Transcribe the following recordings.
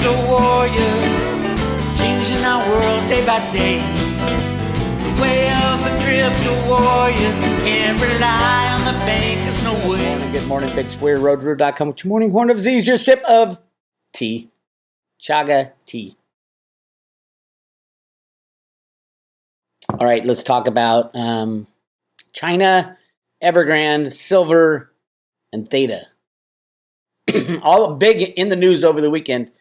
crypto warriors, changing our world day by day. The way of the crypto warriors, can't rely on the bankers, no way. Good morning, Bix Weir, roadroo.com. With your morning horn of Z's, your sip of tea. Chaga tea. All right, let's talk about China, Evergrande, silver, and Theta. All big in the news over the weekend.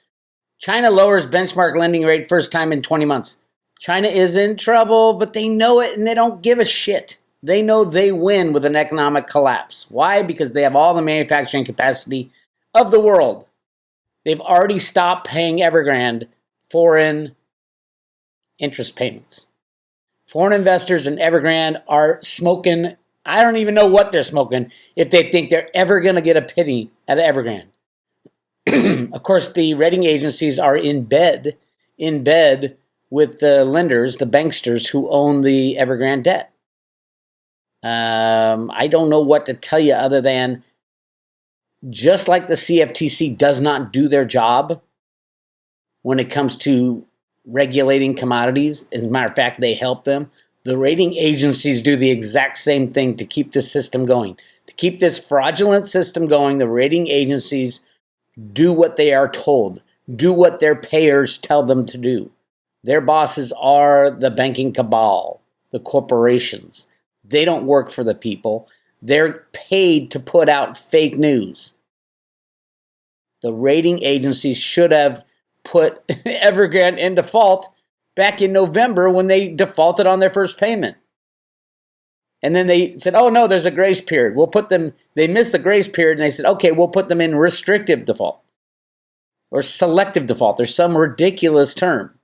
China lowers benchmark lending rate first time in 20 months. China is in trouble, but they know it and they don't give a shit. They know they win with an economic collapse. Why? Because they have all the manufacturing capacity of the world. They've already stopped paying Evergrande foreign interest payments. Foreign investors in Evergrande are smoking. I don't even know what they're smoking if they think they're ever going to get a penny out of Evergrande. Of course, the rating agencies are in bed with the lenders, the banksters who own the Evergrande debt. I don't know what to tell you other than just like the CFTC does not do their job when it comes to regulating commodities. As a matter of fact, they help them. The rating agencies do the exact same thing to keep this system going. To keep this fraudulent system going, the rating agencies do what they are told. Do what their payers tell them to do. Their bosses are the banking cabal, the corporations. They don't work for the people. They're paid to put out fake news. The rating agencies should have put Evergrande in default back in November when they defaulted on their first payment. And then they said, oh no, there's a grace period. They missed the grace period and they said, okay, we'll put them in restrictive default or selective default or some ridiculous term.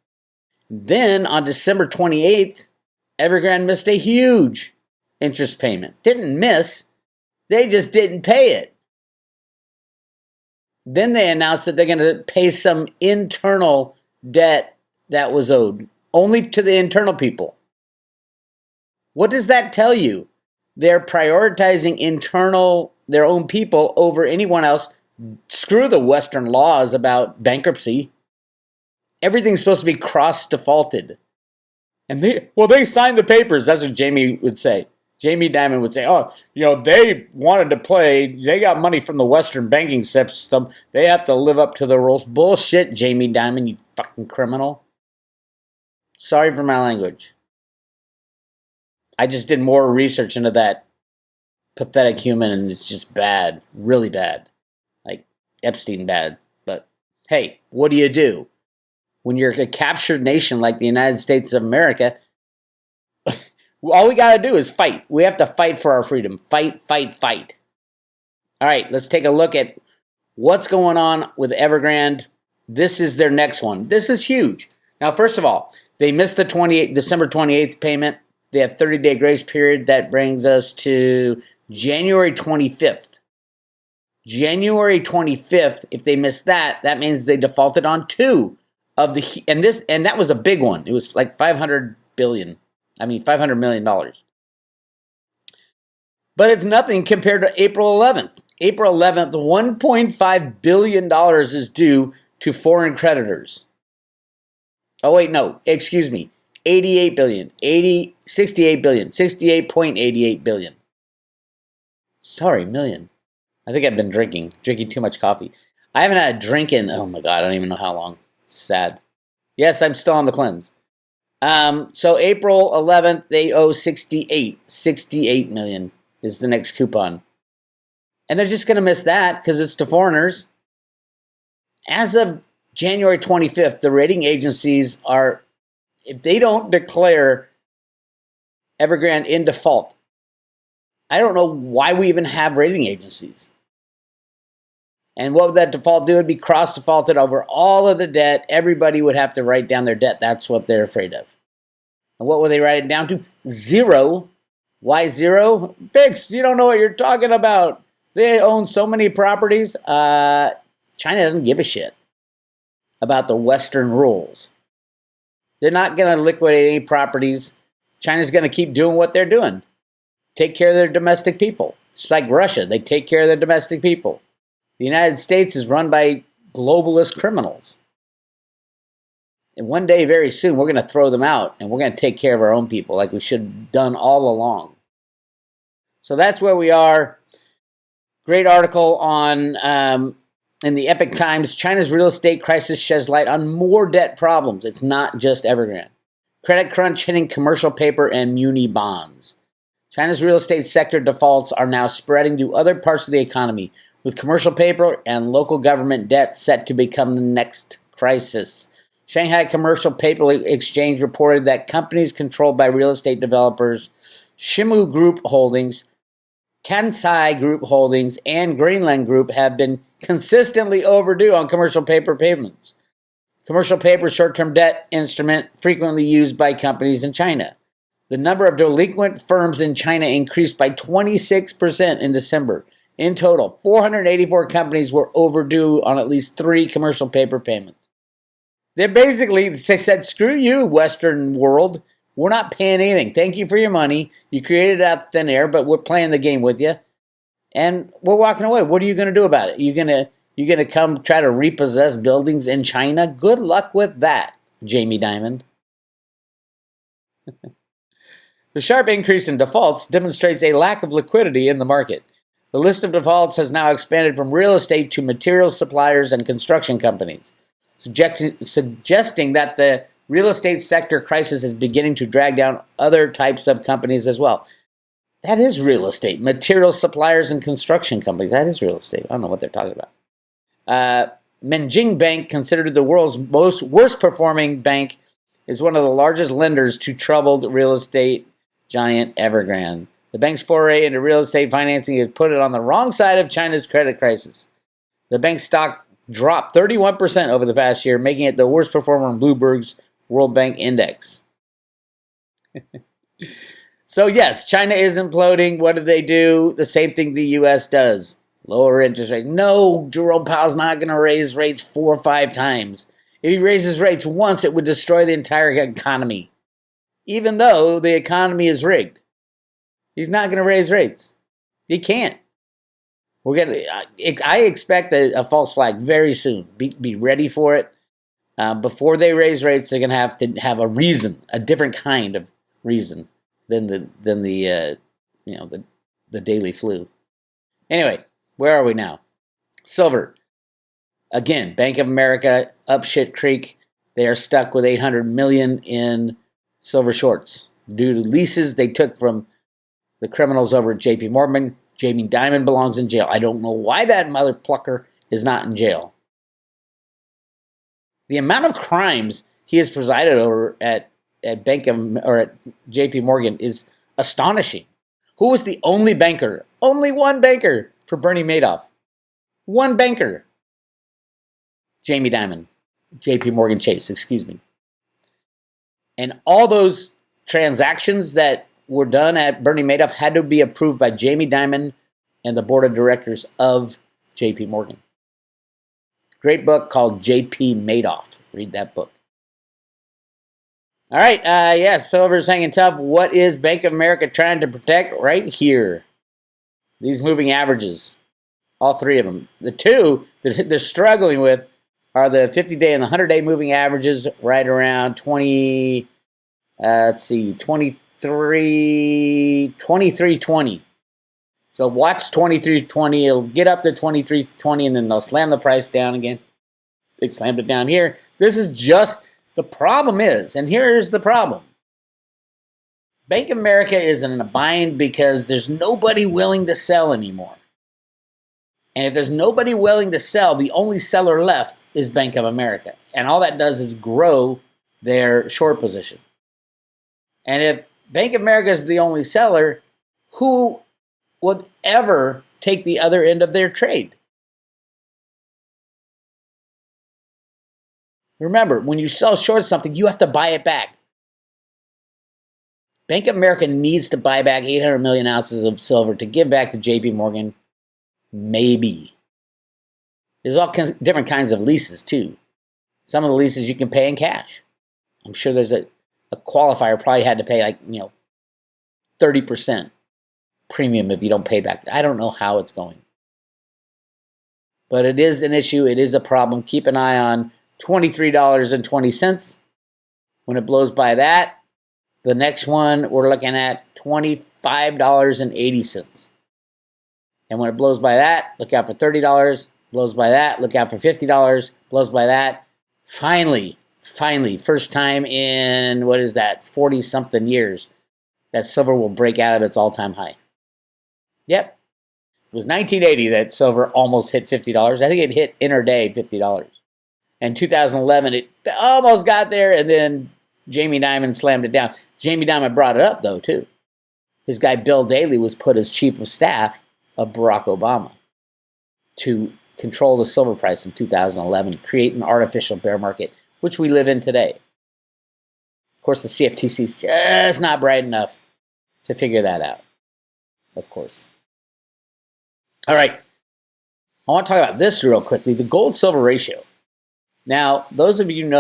Then on December 28th, Evergrande missed a huge interest payment. Didn't miss, they just didn't pay it. Then they announced that they're going to pay some internal debt that was owed, only to the internal people. What does that tell you? They're prioritizing their own people over anyone else. Screw the Western laws about bankruptcy. Everything's supposed to be cross-defaulted. And they signed the papers. That's what Jamie would say. Jamie Dimon would say, oh, they wanted to play. They got money from the Western banking system. They have to live up to the rules. Bullshit, Jamie Dimon, you fucking criminal. Sorry for my language. I just did more research into that pathetic human, and it's just bad. Really bad. Like Epstein bad. But hey, what do? When you're a captured nation like the United States of America, all we got to do is fight. We have to fight for our freedom. Fight, fight, fight. All right, let's take a look at what's going on with Evergrande. This is their next one. This is huge. Now, first of all, they missed the December 28th payment. They have 30-day grace period. That brings us to January 25th. January 25th, if they missed that, that means they defaulted on two of the, and that was a big one. It was like $500 million. But it's nothing compared to April 11th. April 11th, $1.5 billion is due to foreign creditors. Oh, wait, no, excuse me. 68 billion, 68.88 billion. Sorry, million. I think I've been drinking too much coffee. I haven't had a drink in, oh my God, I don't even know how long. It's sad. Yes, I'm still on the cleanse. So April 11th, they owe 68 million is the next coupon. And they're just going to miss that because it's to foreigners. As of January 25th, the rating agencies are, if they don't declare Evergrande in default, I don't know why we even have rating agencies. And what would that default do? It would be cross-defaulted over all of the debt. Everybody would have to write down their debt. That's what they're afraid of. And what would they write it down to? Zero. Why zero? Bix, you don't know what you're talking about. They own so many properties. China doesn't give a shit about the Western rules. They're not going to liquidate any properties. China's going to keep doing what they're doing. Take care of their domestic people. It's like Russia. They take care of their domestic people. The United States is run by globalist criminals. And one day, very soon, we're going to throw them out and we're going to take care of our own people like we should have done all along. So that's where we are. Great article on in the Epic Times. China's real estate crisis sheds light on more debt problems. It's not just Evergrande. Credit crunch hitting commercial paper and muni bonds. China's real estate sector defaults are now spreading to other parts of the economy, with commercial paper and local government debt set to become the next crisis. Shanghai Commercial Paper Exchange reported that companies controlled by real estate developers Shimu Group Holdings, Kansai Group Holdings, and Greenland Group have been consistently overdue on commercial paper payments. Commercial paper short-term debt instrument frequently used by companies in China. The number of delinquent firms in China increased by 26% in December. In total, 484 companies were overdue on at least 3 commercial paper payments. They said, screw you, Western world. We're not paying anything. Thank you for your money. You created it out of thin air, but we're playing the game with you. And we're walking away. What are you going to do about it? You're going to come try to repossess buildings in China? Good luck with that, Jamie Dimon. The sharp increase in defaults demonstrates a lack of liquidity in the market. The list of defaults has now expanded from real estate to materials suppliers and construction companies, suggesting that the real estate sector crisis is beginning to drag down other types of companies as well. That is real estate. Materials suppliers and construction companies. That is real estate. I don't know what they're talking about. Menjing Bank, considered the world's worst performing bank, is one of the largest lenders to troubled real estate giant Evergrande. The bank's foray into real estate financing has put it on the wrong side of China's credit crisis. The bank's stock dropped 31% over the past year, making it the worst performer in Bloomberg's World Bank Index. So yes, China is imploding. What do they do? The same thing the U.S. does. Lower interest rates. No, Jerome Powell's not going to raise rates 4 or 5 times. If he raises rates once, it would destroy the entire economy. Even though the economy is rigged. He's not going to raise rates. He can't. I expect a false flag very soon. Be ready for it. Before they raise rates, they're going to have a reason, a different kind of reason than the daily flu. Anyway, where are we now? Silver. Again, Bank of America up shit creek. They are stuck with $800 million in silver shorts due to leases they took from the criminals over at J.P. Morgan. Jamie Dimon belongs in jail. I don't know why that mother plucker is not in jail. The amount of crimes he has presided over at J.P. Morgan is astonishing. Who was the only banker? Only one banker for Bernie Madoff. One banker. Jamie Dimon. J.P. Morgan Chase, excuse me. And all those transactions that were done at Bernie Madoff had to be approved by Jamie Dimon and the board of directors of J.P. Morgan. Great book called J.P. Madoff. Read that book. All right, silver's hanging tough. What is Bank of America trying to protect? Right here. These moving averages. All 3 of them. The 2 that they're struggling with are the 50-day and the 100-day moving averages right around 23.20. So watch 23.20. It'll get up to 23.20 and then they'll slam the price down again. They slammed it down here. This is just, the problem is, and here's the problem. Bank of America is in a bind because there's nobody willing to sell anymore. And if there's nobody willing to sell, the only seller left is Bank of America. And all that does is grow their short position. And if Bank of America is the only seller, who would ever take the other end of their trade? Remember, when you sell short something, you have to buy it back. Bank of America needs to buy back 800 million ounces of silver to give back to J.P. Morgan. Maybe. There's all different kinds of leases, too. Some of the leases you can pay in cash. I'm sure there's a qualifier probably had to pay 30% premium if you don't pay back. I don't know how it's going. But it is an issue. It is a problem. Keep an eye on $23.20. When it blows by that, the next one we're looking at $25.80. And when it blows by that, look out for $30. Blows by that, look out for $50. Blows by that. Finally, first time in, 40-something years, that silver will break out of its all-time high. Yep. It was 1980 that silver almost hit $50. I think it hit intraday $50. And 2011, it almost got there, and then Jamie Dimon slammed it down. Jamie Dimon brought it up, though, too. His guy Bill Daley was put as chief of staff of Barack Obama to control the silver price in 2011, create an artificial bear market, which we live in today. Of course, the CFTC is just not bright enough to figure that out, of course. All right, I want to talk about this real quickly, the gold-silver ratio. Now, those of you who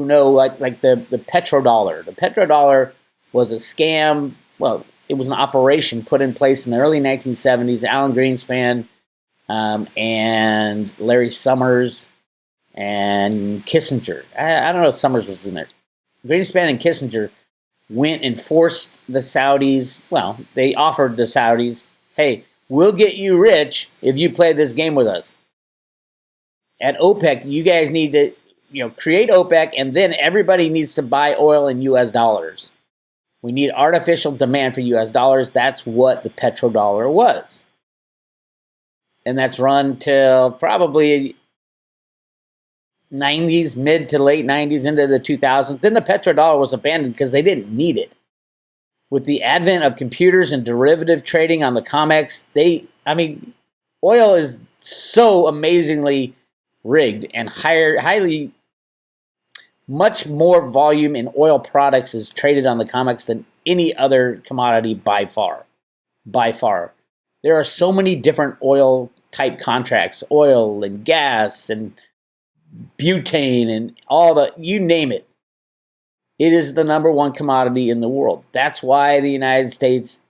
know like the petrodollar. The petrodollar was a scam. Well, it was an operation put in place in the early 1970s. Alan Greenspan and Larry Summers and Kissinger. I don't know if Summers was in there. Greenspan and Kissinger went and forced the Saudis. Well, they offered the Saudis, hey, we'll get you rich if you play this game with us. At OPEC, you guys need to create OPEC, and then everybody needs to buy oil in U.S. dollars. We need artificial demand for U.S. dollars. That's what the petrodollar was. And that's run till probably 90s, mid to late 90s into the 2000s. Then the petrodollar was abandoned because they didn't need it. With the advent of computers and derivative trading on the COMEX, oil is so amazingly rigged and highly, much more volume in oil products is traded on the COMEX than any other commodity by far. By far. There are so many different oil type contracts, oil and gas and butane and you name it. It is the number one commodity in the world. That's why the United States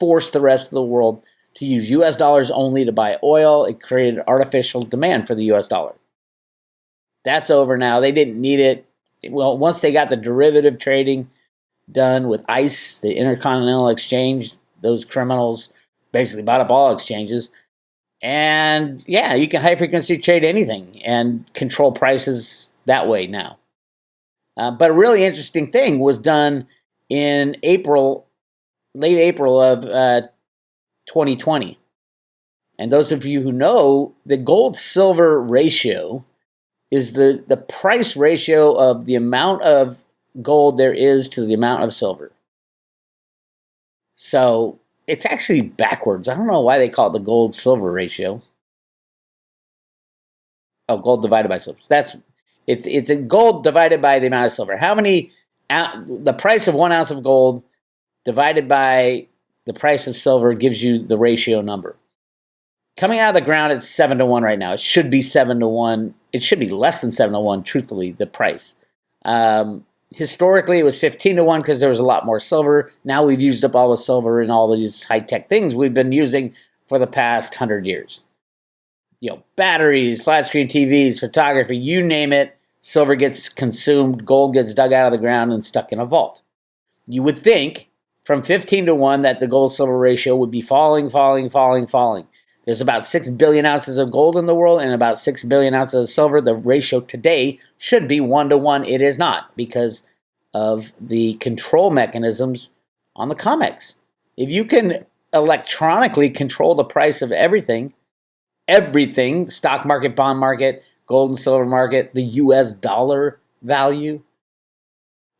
forced the rest of the world to use U.S. dollars only to buy oil. It created artificial demand for the U.S. dollar. That's over now. They didn't need it. Well, once they got the derivative trading done with ICE, the Intercontinental Exchange, those criminals basically bought up all exchanges. And yeah, you can high frequency trade anything and control prices that way now. But a really interesting thing was done in late April of 2020. And those of you who know, the gold-silver ratio is the price ratio of the amount of gold there is to the amount of silver. So it's actually backwards. I don't know why they call it the gold-silver ratio. Oh, gold divided by silver. It's a gold divided by the amount of silver. The price of 1 ounce of gold divided by the price of silver gives you the ratio number. Coming out of the ground, it's 7-1 right now. It should be 7-1. It should be less than 7-1, truthfully, the price. Historically, it was 15-1 because there was a lot more silver. Now we've used up all the silver and all these high-tech things we've been using for the past 100 years. Batteries, flat screen TVs, photography, you name it, silver gets consumed, gold gets dug out of the ground and stuck in a vault. You would think from 15-1 that the gold-silver ratio would be falling. There's about 6 billion ounces of gold in the world and about 6 billion ounces of silver. The ratio today should be 1-1. It is not because of the control mechanisms on the COMEX. If you can electronically control the price of everything, stock market, bond market, gold and silver market, the US dollar value,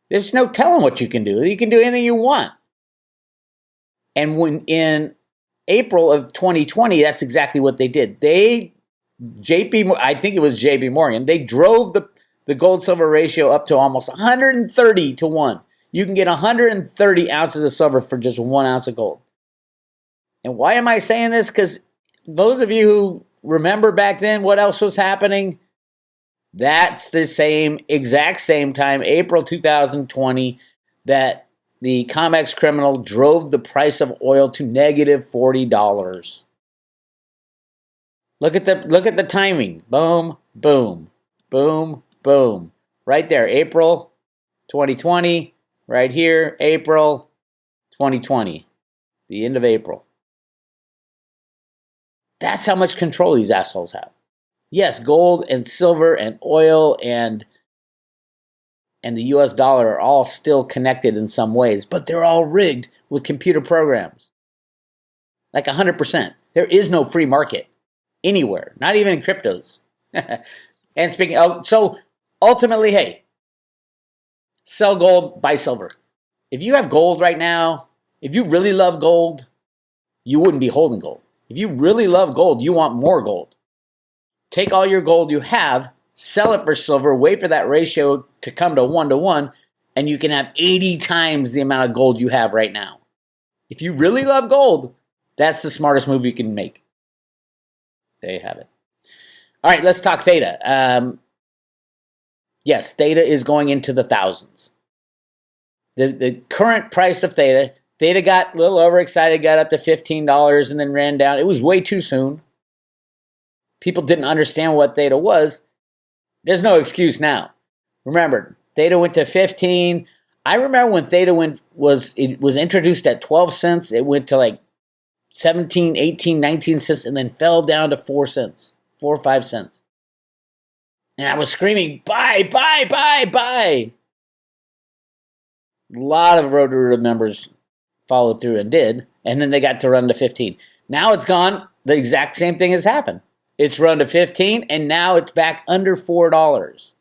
there's no telling what you can do. You can do anything you want. And when in April of 2020, that's exactly what they did. I think it was JP Morgan, they drove the gold-silver ratio up to almost 130-1. You can get 130 ounces of silver for just 1 ounce of gold. And why am I saying this? Because those of you who remember back then what else was happening, that's the exact same time, April 2020, that the COMEX criminal drove the price of oil to negative $40. Look at the timing. Boom, boom, boom, boom, Right there, April 2020, right here, April 2020, the end of April. That's how much control these assholes have. Yes, gold and silver and oil and the US dollar are all still connected in some ways, but they're all rigged with computer programs. Like 100%. There is no free market anywhere, not even in cryptos. And speaking of, so ultimately, hey, sell gold, buy silver. If you have gold right now, if you really love gold, you wouldn't be holding gold. If you really love gold, you want more gold. Take all your gold you have, sell it for silver, wait for that ratio to come to 1-to-1, and you can have 80 times the amount of gold you have right now. If you really love gold, that's the smartest move you can make. There you have it. All right, let's talk Theta. Yes, Theta is going into the thousands. The current price of Theta got a little overexcited, got up to $15 and then ran down. It was way too soon. People didn't understand what Theta was. There's no excuse now. Remember, Theta went to 15. I remember when Theta was introduced at 12 cents. It went to like 17, 18, 19 cents and then fell down to 4 cents, 4 or 5 cents. And I was screaming, buy, buy, buy, buy. A lot of Roto-Rooter members followed through and did, and then they got to run to 15. Now it's gone. The exact same thing has happened. It's run to 15, and now it's back under $4.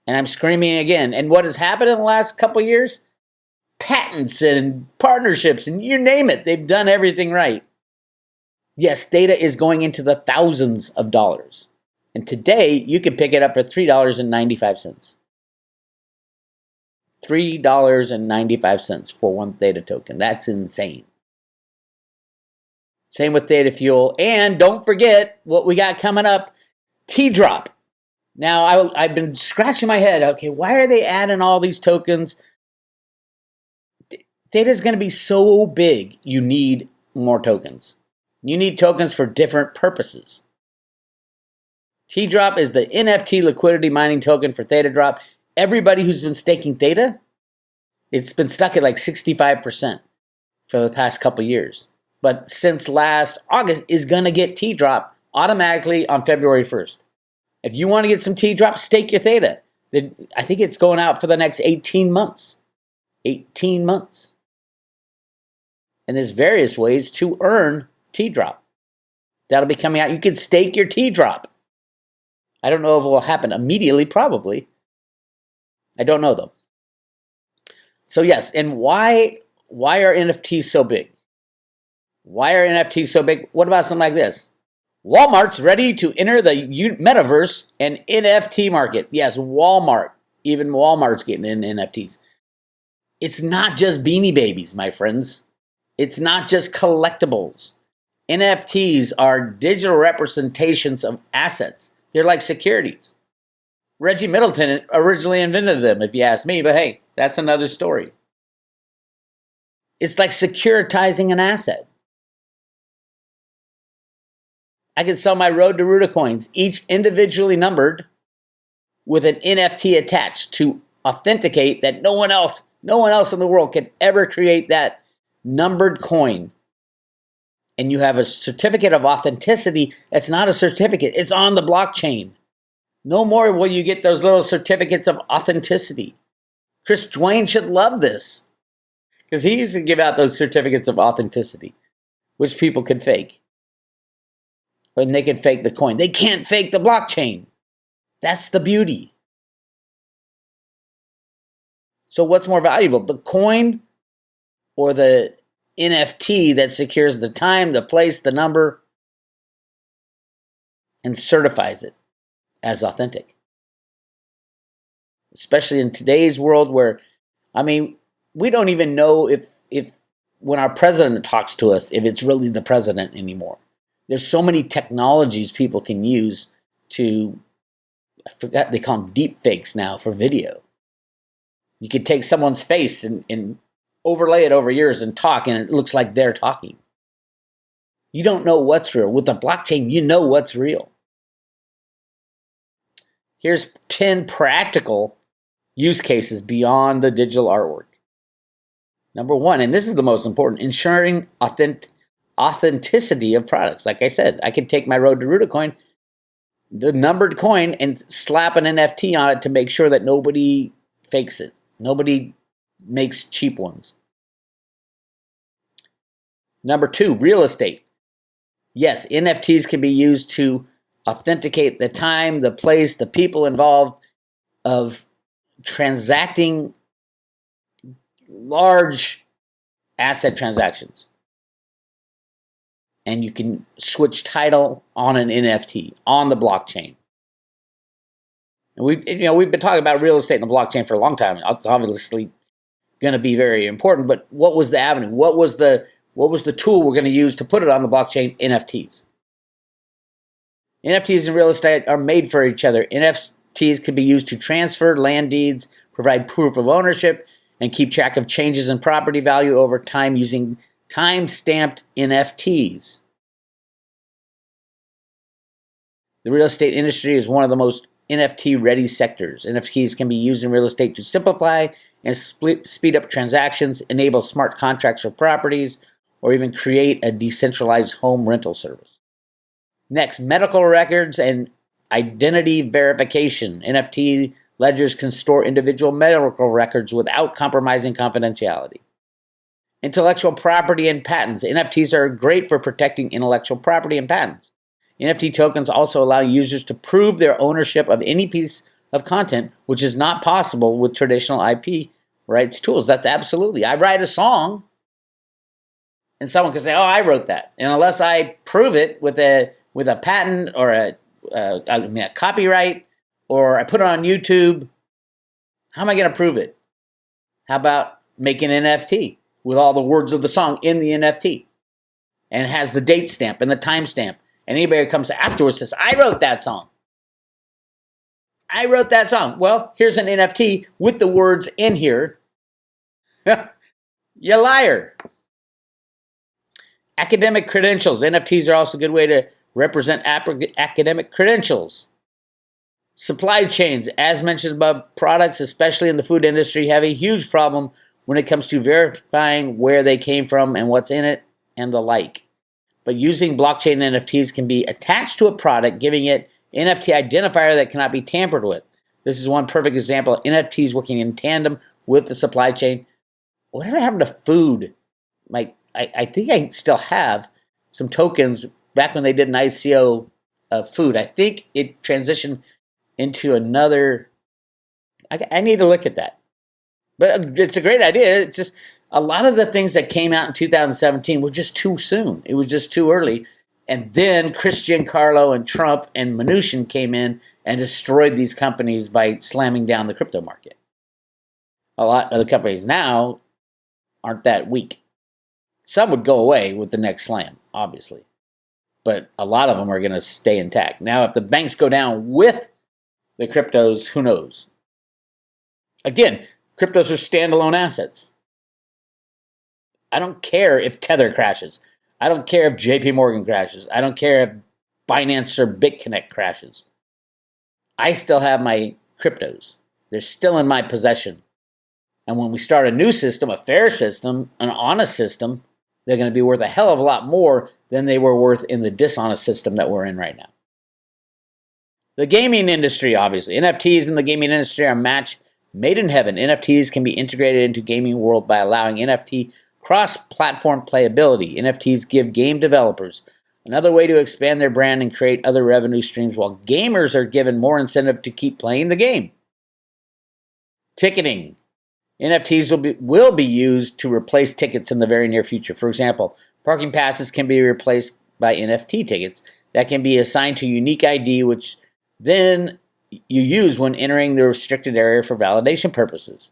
And I'm screaming again. And what has happened in the last couple of years? Patents and partnerships, and you name it. They've done everything right. Yes, Theta is going into the thousands of dollars. And today, you can pick it up for $3.95. $3.95 for one Theta token. That's insane. Same with Theta Fuel. And don't forget what we got coming up, T-Drop. Now, I've been scratching my head. Okay, why are they adding all these tokens? Theta's going to be so big, you need more tokens. You need tokens for different purposes. T-Drop is the NFT liquidity mining token for Theta Drop. Everybody who's been staking Theta, it's been stuck at like 65% for the past couple years. But since last August, is going to get T-Drop automatically on February 1st. If you want to get some T-Drop, stake your Theta. I think it's going out for the next 18 months. 18 months. And there's various ways to earn T-Drop. That'll be coming out. You can stake your T-Drop. I don't know if it will happen immediately, probably. I don't know, though. So, yes, and why are NFTs so big? Why are NFTs so big? What about something like this? Walmart's ready to enter the metaverse and NFT market. Yes, Walmart. Even Walmart's getting in NFTs. It's not just Beanie Babies, my friends. It's not just collectibles. NFTs are digital representations of assets. They're like securities. Reggie Middleton originally invented them, if you ask me, but hey, that's another story. It's like securitizing an asset. I can sell my Roto-Rooter coins, each individually numbered, with an NFT attached to authenticate that no one else in the world can ever create that numbered coin. And you have a certificate of authenticity. It's not a certificate. It's on the blockchain. No more will you get those little certificates of authenticity. Chris Dwayne should love this because he used to give out those certificates of authenticity, which people could fake. And they can fake the coin. They can't fake the blockchain. That's the beauty. So what's more valuable, the coin or the NFT that secures the time, the place, the number, and certifies it as authentic? Especially in today's world where, we don't even know if when our president talks to us, if it's really the president anymore. There's so many technologies people can use to, I forgot they call them deep fakes now for video. You could take someone's face and overlay it over yours and talk, and it looks like they're talking. You don't know what's real. With the blockchain, you know what's real. Here's 10 practical use cases beyond the digital artwork. Number 1, and this is the most important, ensuring authenticity of products. Like I said, I could take my Road to Ruta coin, the numbered coin, and slap an NFT on it to make sure that nobody fakes it. Nobody makes cheap ones. Number 2, real estate. Yes, NFTs can be used to authenticate the time, the place, the people involved of transacting large asset transactions. And you can switch title on an NFT on the blockchain. And we've been talking about real estate and the blockchain for a long time. It's obviously going to be very important. But what was the avenue? What was the tool we're going to use to put it on the blockchain? NFTs. NFTs and real estate are made for each other. NFTs can be used to transfer land deeds, provide proof of ownership, and keep track of changes in property value over time using time-stamped NFTs. The real estate industry is one of the most NFT-ready sectors. NFTs can be used in real estate to simplify and speed up transactions, enable smart contracts for properties, or even create a decentralized home rental service. Next, medical records and identity verification. NFT ledgers can store individual medical records without compromising confidentiality. Intellectual property and patents. NFTs are great for protecting intellectual property and patents. NFT tokens also allow users to prove their ownership of any piece of content, which is not possible with traditional IP rights tools. That's absolutely. I write a song, and someone can say, "Oh, I wrote that," and unless I prove it with a patent or a copyright, or I put it on YouTube, how am I going to prove it? How about making an NFT with all the words of the song in the NFT, and it has the date stamp and the time stamp? And anybody who comes afterwards says, "I wrote that song. I wrote that song." Well, here's an NFT with the words in here. You liar. Academic credentials. NFTs are also a good way to represent academic credentials. Supply chains, as mentioned above, products, especially in the food industry, have a huge problem when it comes to verifying where they came from and what's in it and the like. But using blockchain NFTs can be attached to a product, giving it NFT identifier that cannot be tampered with. This is one perfect example of NFTs working in tandem with the supply chain. Whatever happened to food? I think I still have some tokens back when they did an ICO of food. I think it transitioned into another. I need to look at that. But it's a great idea. It's just a lot of the things that came out in 2017 were just too soon. It was just too early. And then Chris Giancarlo and Trump and Mnuchin came in and destroyed these companies by slamming down the crypto market. A lot of the companies now aren't that weak. Some would go away with the next slam, obviously. But a lot of them are going to stay intact. Now, if the banks go down with the cryptos, who knows? Again, cryptos are standalone assets. I don't care if Tether crashes. I don't care if JP Morgan crashes. I don't care if Binance or BitConnect crashes. I still have my cryptos. They're still in my possession. And when we start a new system, a fair system, an honest system, they're going to be worth a hell of a lot more than they were worth in the dishonest system that we're in right now. The gaming industry, obviously. NFTs in the gaming industry are a match made in heaven. NFTs can be integrated into gaming world by allowing NFT cross-platform playability. NFTs give game developers another way to expand their brand and create other revenue streams, while gamers are given more incentive to keep playing the game. Ticketing. NFTs will be used to replace tickets in the very near future. For example, parking passes can be replaced by NFT tickets that can be assigned to a unique ID, which then you use when entering the restricted area for validation purposes.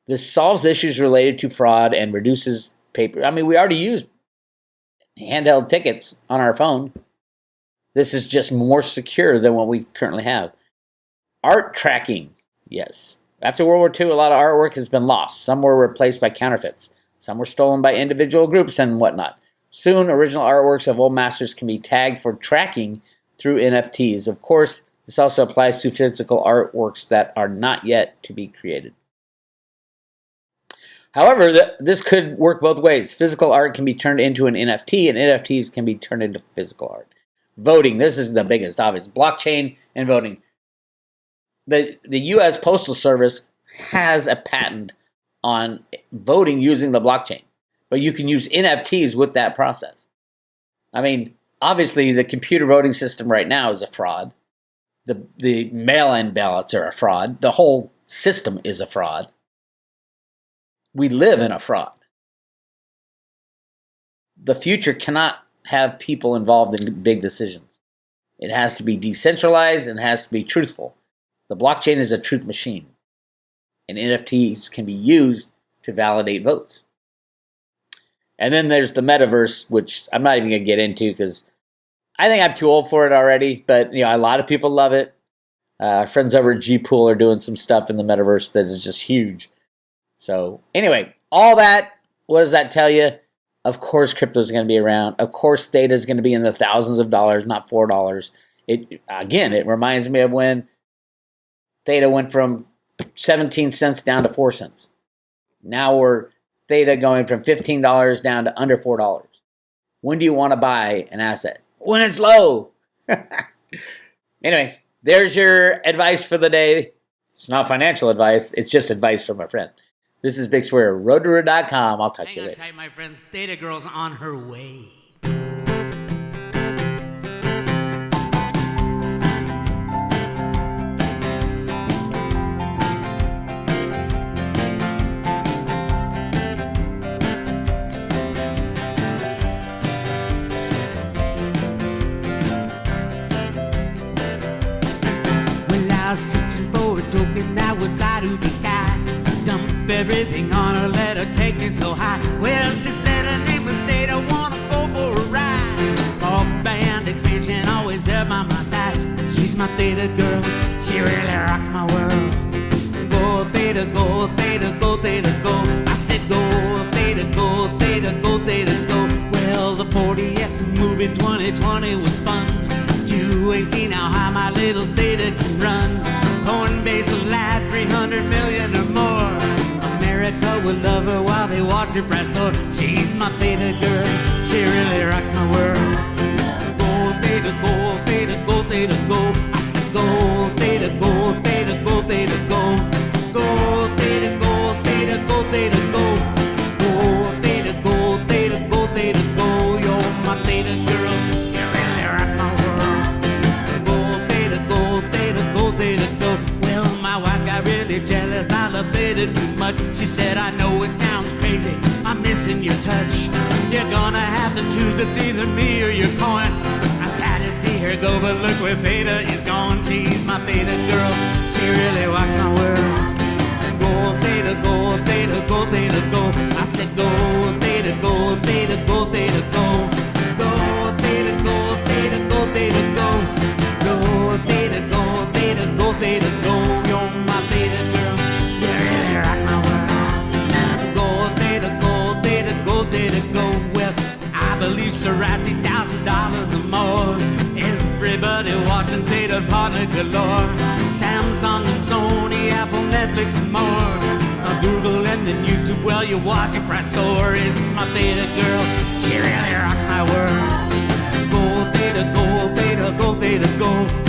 This solves issues related to fraud and reduces paper. I mean, we already use handheld tickets on our phone. This is just more secure than what we currently have. Art tracking, yes. After World War II, a lot of artwork has been lost. Some were replaced by counterfeits. Some were stolen by individual groups and whatnot. Soon, original artworks of old masters can be tagged for tracking through NFTs. Of course, This also applies to physical artworks that are not yet to be created. However, this could work both ways. Physical art can be turned into an NFT, and NFTs can be turned into physical art. Voting, this is the biggest, obvious. Blockchain and voting. The U.S. Postal Service has a patent on voting using the blockchain, but you can use NFTs with that process. I mean, obviously, the computer voting system right now is a fraud. The mail-in ballots are a fraud. The whole system is a fraud. We live in a fraud. The future cannot have people involved in big decisions. It has to be decentralized and it has to be truthful. The blockchain is a truth machine, and NFTs can be used to validate votes. And then there's the metaverse, which I'm not even going to get into because I think I'm too old for it already, but a lot of people love it. Our friends over at G-Pool are doing some stuff in the metaverse that is just huge. So anyway, all that, what does that tell you? Of course crypto is going to be around. Of course Theta is going to be in the thousands of dollars, not $4. It reminds me of when Theta went from 17 cents down to 4 cents. Now we're Theta going from $15 down to under $4. When do you want to buy an asset? When it's low. Anyway, there's your advice for the day. It's not financial advice. It's just advice from a friend. This is Bix Weir, roadtoroot.com. I'll talk to you later. Hang on tight, my friends. Theta Girl's on her way. Well, I was searching for a token that would fly to the sky. Dump everything on her, let her take me so high. Well, she said her name was Theta, wanna go for a ride. Rock band expansion, always there by my side. She's my Theta girl, she really rocks my world. Go Theta, go Theta, go Theta, go. I said go Theta, go Theta, go Theta, go. Well, the 40X movie 2020 was fun. You ain't seen how high my little Theta can run. Coinbase will lie 300 million or more. America will love her while they watch her press soar. She's my Theta girl, she really rocks my world. Go Theta, go Theta, go Theta, go. I said go Theta, go Theta, go Theta, go. Go Theta, go Theta, go Theta, go. Go Theta, go Theta, go Theta, go. You're my Theta girl, you really rock my world. Go Theta, go Theta, go Theta, go. Well, my wife got really jealous, I love Theta too much. She said, I know it sounds crazy, I'm missing your touch. You're gonna have to choose, it's either me or your coin. I'm sad to see her go, but look where Theta is gone. She's my Theta girl, she really rocks my world. Go Theta, go Theta, go Theta, go. I said go Theta, go Theta, go Theta, go. Go Theta, go Theta, go Theta, go. Go Theta, go Theta, go Theta, go. You're my Theta girl, you really rock my world. Go Theta, go Theta, go Theta, go. Well, I believe Sarasi $1,000 or more. Everybody watching Theta partner galore. Samsung and Sony, Apple, Netflix and more. Google and then YouTube, well you watch it press soar. It's my Theta girl, she really rocks my world. Go Theta, go Theta, go Theta, go.